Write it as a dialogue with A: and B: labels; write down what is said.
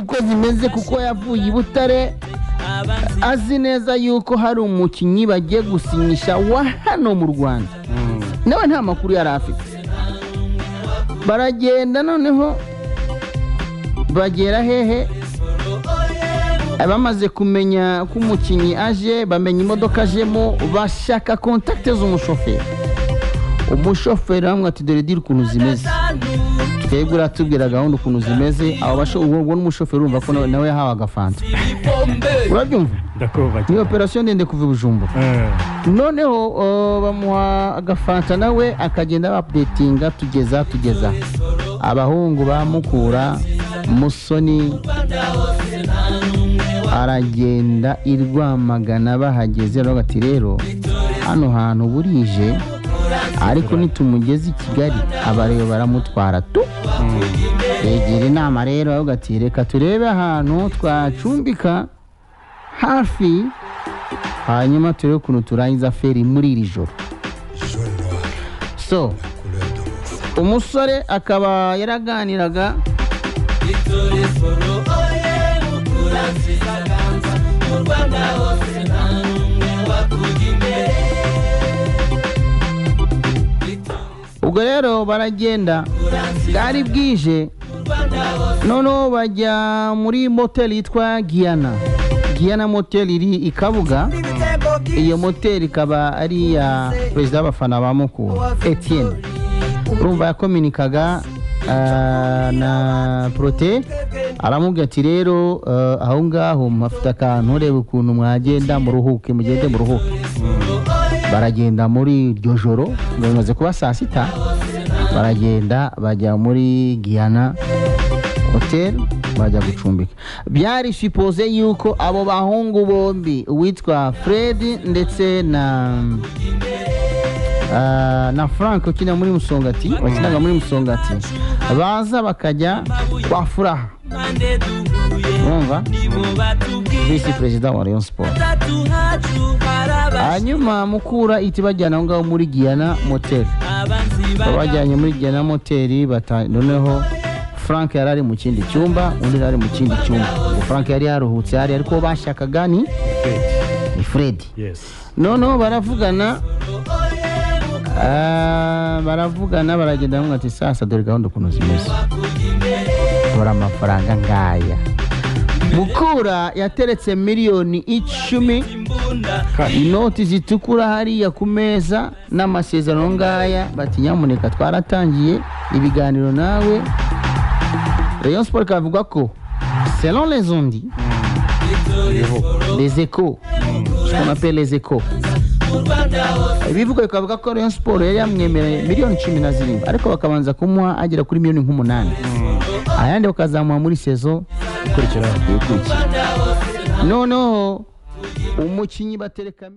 A: uko zimeze kuko yavuye i Butare azi neza yuko hari umukinnyi bagiye gusinyisha wa hano mu Rwanda. Nawe nta makuru yari afite. Baragenda noneho bagera hehe, bamaze kumenya ko umukinnyi aje, bamenya imodoka ajemo, bashaka kontakte z'umushoferi. Umushoferi amwe ati dore diri ukuntu zimeze, twebwe uratubwira gahunda ukuntu zimeze. Abo ubwo n'umushoferi urumva ko nawe yahawe agafanta. Urabyumva?
B: Ndakubaza.
A: Ni operation ndende kuva Bujumbura. Noneho bamuha agafanta nawe akagenda updatinga tugeza abahungu bamukura Musoni aragenda irwamagana. Bahageze bagati rero hano hantu burije, ariko nitumugeze i Kigali abareba baramutwara tu. Egera inama rero bagati reka turebe ahantu twacumbika hafi, hanyuma turebe ukuntu turangiza feri muri iri joro. So umusore akaba yaraganiraga ubwo rero baragenda, bwari bwije. Noneho bajya muri motel yitwa Giana motel iri i Kabuga. Iyo motel ikaba ari iya perezida w'abafana ba Mukura Etienne. Urumva yakominikaga na Prote, aramubwira ati rero aho ngaho mufite akantu, urebe ukuntu mwagenda muruhuke, mugende muruhuke. Baragenda muri iryo joro, bamaze kuba saa sita, baragenda bajya muri Giana hotel bajya gucumbika. Byari suppose yuko abo bahungu bombi, uwitwa Fred ndetse na Frank ukina muri Musongati, wakinaga muri Musongati, baza bakajya kwa Furaha. Urumva? Vice President wa Rayon Sport. Hanyuma Mukura iti bajyana ngaho muri Giana motel. Bajyanye muri Giana motel, noneho Frank yarari mu kindi cyumba, undi yari mu kindi cyumba. Frank yari yaruhutse, ariko bashakaga ni Fred.
B: Yes.
A: Noneho baravugana baragenda bamwe ati sasa dore gahunda ukuntu zimeze, bora amafaranga ngaya. Mukura yateretse miliyoni 10, inoti zitukura hariya ku meza n'amasezerano ngaya. Bati nyamuneka twaratangiye ibiganiro nawe. Rayon Sport kavuga ko selon les ondits, les échos, ce qu'on appelle les échos, ibivuga kavuga ko Rayon Sport yari yamwemereye miliyoni 17, ariko bakabanza kumuha agera kuri miliyoni 8. Ayandi bakazamuha muri saison ikurikira. Noneho umukinyi batereka